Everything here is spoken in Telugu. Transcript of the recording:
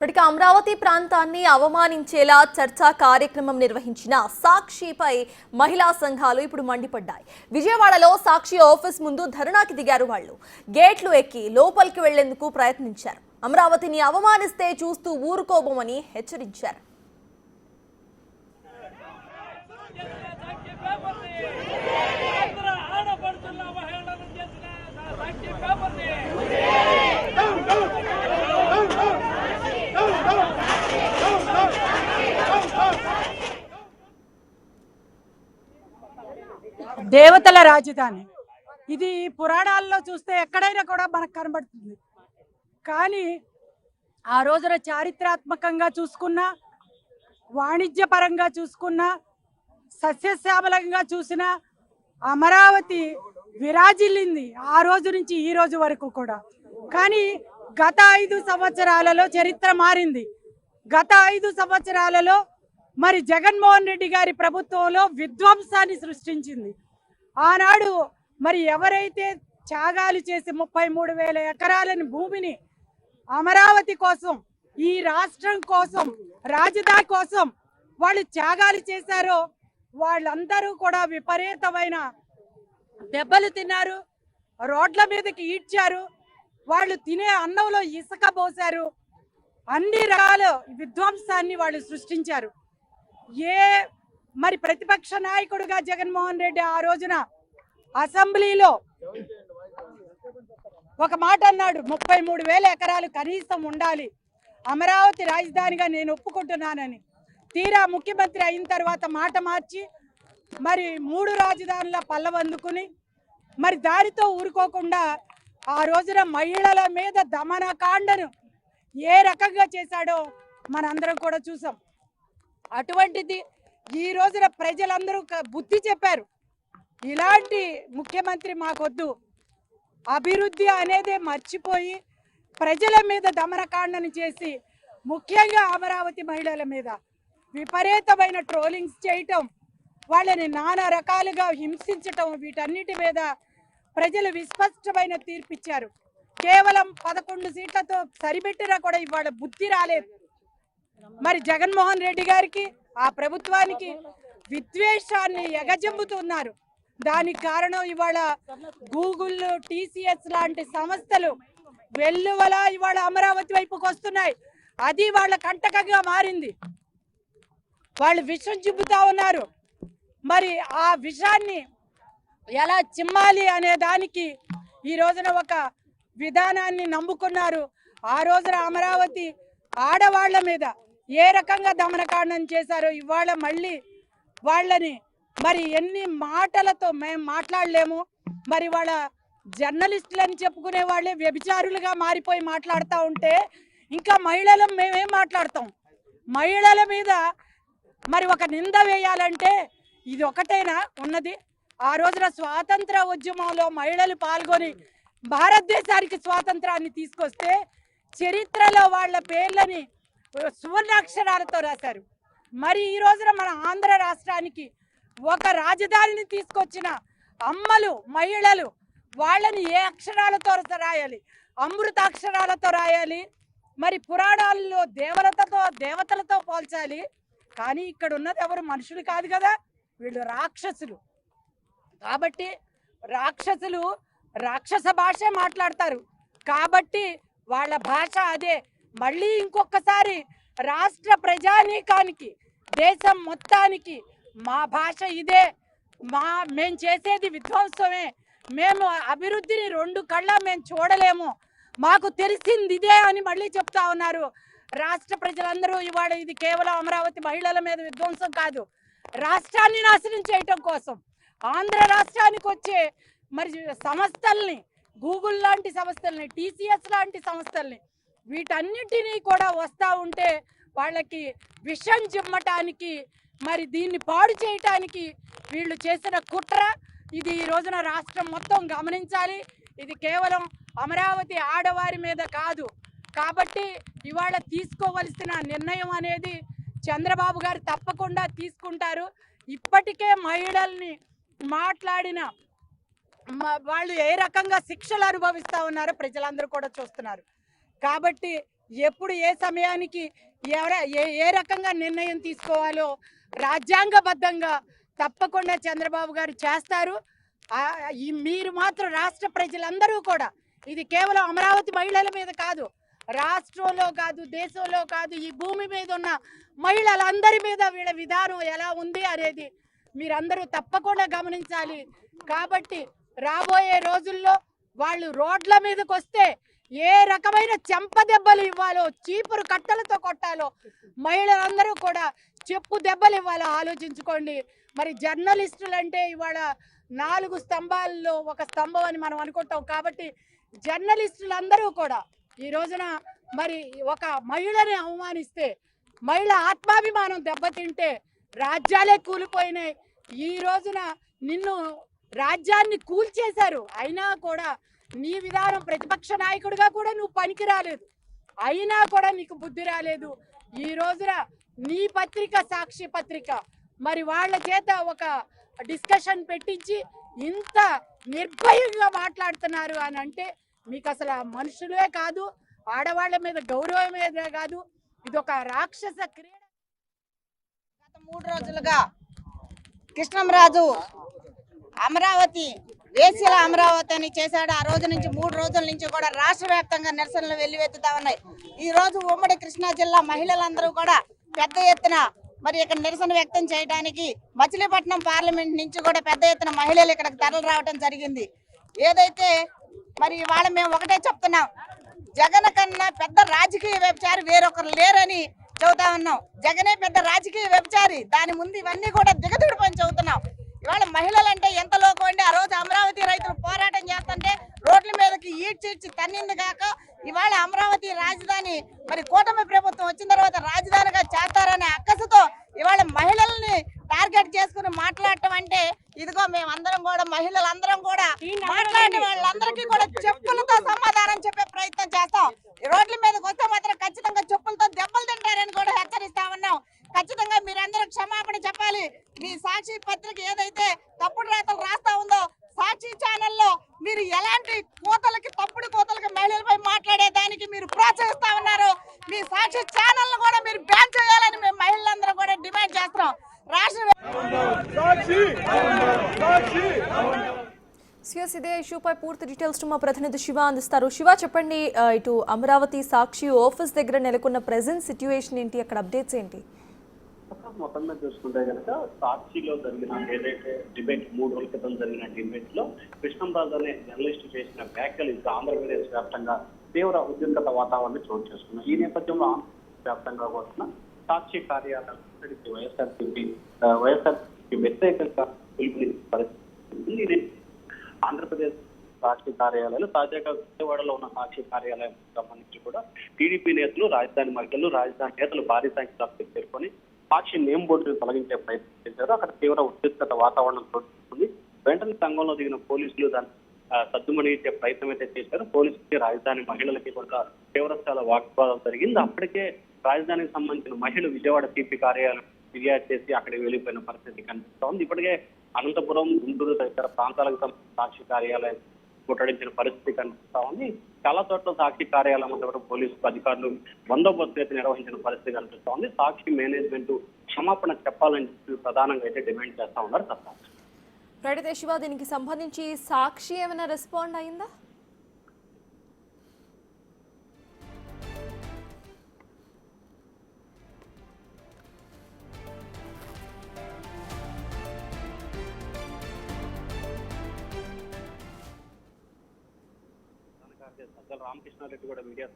ఇప్పటికే అమరావతి ప్రాంతాన్ని అవమానించేలా చర్చా కార్యక్రమం నిర్వహించిన సాక్షిపై మహిళా సంఘాలు ఇప్పుడు మండిపడ్డాయి. విజయవాడలో సాక్షి ఆఫీస్ ముందు ధర్నాకి దిగారు. వాళ్ళు గేట్లు ఎక్కి లోపలికి వెళ్లేందుకు ప్రయత్నించారు. అమరావతిని అవమానిస్తే చూస్తూ ఊరుకోబోమని హెచ్చరించారు. దేవతల రాజధాని ఇది పురాణాల్లో చూస్తే ఎక్కడైనా కూడా మనకు కనబడుతుంది. కానీ ఆ రోజున చారిత్రాత్మకంగా చూసుకున్నా, వాణిజ్యపరంగా చూసుకున్నా, సస్యశ్యామలంగా చూసినా అమరావతి విరాజిల్లింది ఆ రోజు నుంచి ఈ రోజు వరకు కూడా. కానీ గత 5 సంవత్సరాలలో చరిత్ర మారింది. గత 5 సంవత్సరాలలో మరి జగన్మోహన్ రెడ్డి గారి ప్రభుత్వంలో విధ్వంసాన్ని సృష్టించింది. ఆనాడు మరి ఎవరైతే త్యాగాలు చేసి 33,000 ఎకరాలని భూమిని అమరావతి కోసం, ఈ రాష్ట్రం కోసం, రాజధాని కోసం వాళ్ళు త్యాగాలు చేశారో వాళ్ళందరూ కూడా విపరీతమైన దెబ్బలు తిన్నారు. రోడ్ల మీదకి ఈడ్చారు. వాళ్ళు తినే అన్నంలో ఇసుక పోశారు. అన్ని రకాల విధ్వంసాన్ని వాళ్ళు సృష్టించారు. మరి ప్రతిపక్ష నాయకుడుగా జగన్మోహన్ రెడ్డి ఆ రోజున అసెంబ్లీలో ఒక మాట అన్నాడు, 33,000 ఎకరాలు కనీసం ఉండాలి, అమరావతి రాజధానిగా నేను ఒప్పుకుంటున్నానని. తీరా ముఖ్యమంత్రి అయిన తర్వాత మాట మార్చి మరి 3 రాజధానుల పల్లవందుకుని మరి దారితో ఊరుకోకుండా ఆ రోజున మహిళల మీద దమనకాండను ఏ రకంగా చేశాడో మనందరం కూడా చూసాం. అటువంటిది ఈ రోజున ప్రజలందరూ బుద్ధి చెప్పారు, ఇలాంటి ముఖ్యమంత్రి మాకొద్దు, అభివృద్ధి అనేదే మర్చిపోయి ప్రజల మీద దమనకాండను చేసి ముఖ్యంగా అమరావతి మహిళల మీద విపరీతమైన ట్రోలింగ్స్ చేయటం, వాళ్ళని నానా రకాలుగా హింసించటం, వీటన్నిటి మీద ప్రజలు విస్పష్టమైన తీర్పిచ్చారు. కేవలం 11 సీట్లతో సరిపెట్టినా కూడా ఇవాళ బుద్ధి రాలేదు. మరి జగన్మోహన్ రెడ్డి గారికి, ఆ ప్రభుత్వానికి విద్వేషాన్ని ఎగజెంబుతున్నారు. దానికి కారణం ఇవాళ గూగుల్, TCS లాంటి సంస్థలు వెల్లువలా ఇవాళ అమరావతి వైపుకి వస్తున్నాయి. అది వాళ్ళ కంటకంగా మారింది. వాళ్ళు విషం చిమ్ముతా ఉన్నారు. మరి ఆ విషాన్ని ఎలా చిమ్మాలి అనే దానికి ఈ రోజున ఒక విధానాన్ని నమ్ముకున్నారు. ఆ రోజున అమరావతి ఆడవాళ్ల మీద ఏ రకంగా దమనకాండం చేశారో ఇవాళ మళ్ళీ వాళ్ళని మరి ఎన్ని మాటలతో మేము మాట్లాడలేము. మరి వాళ్ళ జర్నలిస్టులని చెప్పుకునే వాళ్ళే వ్యభిచారులుగా మారిపోయి మాట్లాడుతూ ఉంటే ఇంకా మహిళలు మేమేం మాట్లాడతాం? మహిళల మీద మరి ఒక నింద వేయాలంటే ఇది ఒకటేనా ఉన్నది? ఆ రోజున స్వాతంత్ర ఉద్యమంలో మహిళలు పాల్గొని భారతదేశానికి స్వాతంత్రాన్ని తీసుకొస్తే చరిత్రలో వాళ్ళ పేర్లని సువర్ణాక్షరాలతో రాశారు. మరి ఈ రోజున మన ఆంధ్ర రాష్ట్రానికి ఒక రాజధానిని తీసుకొచ్చిన అమ్మలు, మహిళలు, వాళ్ళని ఏ అక్షరాలతో రాయాలి? అమృతాక్షరాలతో రాయాలి. మరి పురాణాల్లో దేవతలతో పోల్చాలి. కానీ ఇక్కడ ఉన్నది ఎవరు? మనుషులు కాదు కదా, వీళ్ళు రాక్షసులు. కాబట్టి రాక్షసులు రాక్షస భాషే మాట్లాడతారు. కాబట్టి వాళ్ళ భాష అదే. మళ్ళీ ఇంకొకసారి రాష్ట్ర ప్రజానీకానికి, దేశం మొత్తానికి మా భాష ఇదే, మేము చేసేది విధ్వంసమే, మేము అభివృద్ధిని 2 కళ్ళ మేము చూడలేము, మాకు తెలిసింది ఇదే అని మళ్ళీ చెప్తా ఉన్నారు రాష్ట్ర ప్రజలందరూ. ఇవాళ ఇది కేవలం అమరావతి మహిళల మీద విధ్వంసం కాదు, రాష్ట్రాన్ని నాశనం చేయటం కోసం ఆంధ్ర రాష్ట్రానికి వచ్చే మరి సంస్థల్ని, గూగుల్ లాంటి సంస్థల్ని, TCS లాంటి సంస్థల్ని, వీటన్నిటినీ కూడా వస్తూ ఉంటే వాళ్ళకి విషం చిమ్మటానికి, మరి దీన్ని పాడు చేయటానికి వీళ్ళు చేసిన కుట్ర. ఇది ఈ రోజున రాష్ట్రం మొత్తం గమనించాలి. ఇది కేవలం అమరావతి ఆడవారి మీద కాదు. కాబట్టి ఇవాళ తీసుకోవలసిన నిర్ణయం అనేది చంద్రబాబు గారు తప్పకుండా తీసుకుంటారు. ఇప్పటికే మహిళల్ని మాట్లాడిన వాళ్ళు ఏ రకంగా శిక్షలు అనుభవిస్తా ఉన్నారో ప్రజలందరూ కూడా చూస్తున్నారు. కాబట్టి ఎప్పుడు ఏ సమయానికి ఏ రకంగా నిర్ణయం తీసుకోవాలో రాజ్యాంగబద్ధంగా తప్పకుండా చంద్రబాబు గారు చేస్తారు. మీరు మాత్రం రాష్ట్ర ప్రజలందరూ కూడా, ఇది కేవలం అమరావతి మహిళల మీద కాదు, రాష్ట్రంలో కాదు, దేశంలో కాదు, ఈ భూమి మీద ఉన్న మహిళలందరి మీద వీళ్ళ విధానం ఎలా ఉంది అనేది మీరందరూ తప్పకుండా గమనించాలి. కాబట్టి రాబోయే రోజుల్లో వాళ్ళు రోడ్ల మీదకి వస్తే ఏ రకమైన చెంప దెబ్బలు ఇవ్వాలో, చీపురు కట్టలతో కొట్టాలో, మహిళలందరూ కూడా చెప్పు దెబ్బలు ఇవ్వాలో ఆలోచించుకోండి. మరి జర్నలిస్టులు అంటే ఇవాళ 4 స్తంభాల్లో ఒక స్తంభం అని మనం అనుకుంటాం. కాబట్టి జర్నలిస్టులందరూ కూడా ఈ రోజున మరి ఒక మహిళని అవమానిస్తే, మహిళ ఆత్మాభిమానం దెబ్బతింటే రాజ్యాలే కూలిపోయినాయి. ఈ రోజున నిన్ను రాజ్యాన్ని కూల్చేశారు, అయినా కూడా నీ విధానం ప్రతిపక్ష నాయకుడిగా కూడా నువ్వు పనికి రాలేదు, అయినా కూడా నీకు బుద్ధి రాలేదు. ఈ రోజున నీ పత్రిక సాక్షి పత్రిక మరి వాళ్ళ చేత ఒక డిస్కషన్ పెట్టించి ఇంత నిర్భయంగా మాట్లాడుతున్నారు అని అంటే మీకు అసలు మనుషులే కాదు, ఆడవాళ్ళ మీద గౌరవమే కాదు, ఇది ఒక రాక్షస క్రీడ. గత 3 రోజులుగా కృష్ణంరాజు అమరావతి వేసిల అమరావతి అని చేశాడు. ఆ రోజు నుంచి 3 రోజుల నుంచి కూడా రాష్ట్ర వ్యాప్తంగా నిరసనలు వెల్లువెత్తుతా ఉన్నాయి. ఈ రోజు ఉమ్మడి కృష్ణా జిల్లా మహిళలందరూ కూడా పెద్ద ఎత్తున మరి ఇక్కడ నిరసన వ్యక్తం చేయడానికి మచిలీపట్నం పార్లమెంట్ నుంచి కూడా పెద్ద ఎత్తున మహిళలు ఇక్కడికి తరలి రావడం జరిగింది. ఏదైతే మరి ఇవాళ మేము ఒకటే చెప్తున్నాం, జగన్ కన్నా పెద్ద రాజకీయ వ్యభిచారి వేరొకరు లేరని చెబుతా ఉన్నాం. జగనే పెద్ద రాజకీయ వ్యభిచారి, దాని ముందు ఇవన్నీ కూడా దిగదుడిపని చెబుతున్నాం. ఇవాళ మహిళలంటే ఎంత లోకం అండి. ఆ రోజు అమరావతి రైతులు పోరాటం చేస్తుంటే రోడ్ల మీదకి ఈడ్చి తన్నింది కాక ఇవాళ అమరావతి రాజధాని మరి కూటమి ప్రభుత్వం వచ్చిన తర్వాత రాజధానిగా చేస్తారనే అక్కసుతో ఇవాళ మహిళల్ని టార్గెట్ చేసుకుని మాట్లాడటం అంటే, ఇదిగో మేమందరం కూడా మహిళలందరం కూడా మాట్లాడిన వాళ్ళందరికీ కూడా చెప్పులతో సమాధానం చెప్పే ప్రయత్నం చేస్తాం. రోడ్ల మీదకి వస్తే మాత్రం ఖచ్చితంగా చెప్పులతో దెబ్బలు తింటారని కూడా హెచ్చరిస్తా ఉన్నాం. ఖచ్చితంగా మీరందరూ క్షమాపణ చెప్పాలి. మీ సాక్షి పత్రిక ఏదైతే తప్పుడు రాతలు రాస్తా ఉందో, సాక్షి ఛానల్లో మీరు ఎలాంటి తప్పుడు కోతలకి మహిళలపై మాట్లాడేదానికి మీరు ప్రోత్సహిస్తా ఉన్నారు. మీ సాక్షి ఛానల్ కూడా మీరు బ్యాన్ చేయాలని మేము మహిళలందరూ కూడా డిమాండ్ చేస్తున్నాం. సిఎస్ ఇదే ఇష్యూపై పూర్తి డీటెయిల్స్ మా ప్రతినిధి శివ అందిస్తారు. శివ చెప్పండి, ఇటు అమరావతి సాక్షి ఆఫీస్ దగ్గర నెలకొన్న ప్రెజెంట్ సిట్యుయేషన్ ఏంటి, అక్కడ అప్డేట్స్ ఏంటి? మొత్తం మీద చూసుకుంటే కనుక సాక్షిలో జరిగిన ఏదైతే డిబేట్ 3 రోజుల క్రితం జరిగిన డిబేట్ లో కృష్ణంరాజు అనే జర్నలిస్ట్ చేసిన వ్యాఖ్యలు ఇప్పుడు ఆంధ్రప్రదేశ్ వ్యాప్తంగా తీవ్ర ఉద్రిక్తత వాతావరణం చోటు చేసుకున్నాయి. ఈ నేపథ్యంలో ఆంధ్రప్రదేశ్ వ్యాప్తంగా వస్తున్న సాక్షి కార్యాలయానికి వైఎస్ఆర్సీపీ వ్యతిరేకంగా పిలుపునిచ్చే పరిస్థితి. ఆంధ్రప్రదేశ్ సాక్షి కార్యాలయాలు తాజాగా విజయవాడలో ఉన్న సాక్షి కార్యాలయం సంబంధించి కూడా టీడీపీ నేతలు, రాజధాని మహిళలు, రాజధాని నేతలు భారీ సంఖ్యలో చేరుకొని సాక్షి నేమ్ బోర్డును తొలగించే ప్రయత్నం చేశారు. అక్కడ తీవ్ర ఉద్రిక్తత వాతావరణం చోటుకుంది. వెంటనే రంగంలో దిగిన పోలీసులు దాన్ని సద్దుమణించే ప్రయత్నం అయితే చేశారు. పోలీసులకి, రాజధాని మహిళలకి కూడా తీవ్రస్థాయిలో వాగ్వాదం జరిగింది. అప్పటికే రాజధానికి సంబంధించిన మహిళలు విజయవాడ సిపి కార్యాలయం ఫిర్యాదు చేసి అక్కడికి వెళ్లిపోయిన పరిస్థితి కనిపిస్తోంది. ఇప్పటికే అనంతపురం, గుంటూరు తదితర ప్రాంతాలకు సంబంధించిన సాక్షి కార్యాలయం ముట్టడించిన పరిస్థితి కనిపిస్తా ఉంది. చాలా చోట్ల సాక్షి కార్యాలయం వద్ద పోలీసు అధికారులు బందోబస్తు అయితే నిర్వహించిన పరిస్థితి కనిపిస్తా ఉంది. సాక్షి మేనేజ్మెంట్ క్షమాపణ చెప్పాలని చెప్పి ప్రధానంగా అయితే డిమాండ్ చేస్తా ఉన్నారు. ప్రడితే శివ, దీనికి సంబంధించి సాక్షి ఏమైనా రెస్పాండ్ అయిందా? రామకృష్ణారెడ్డి కూడా మీడియా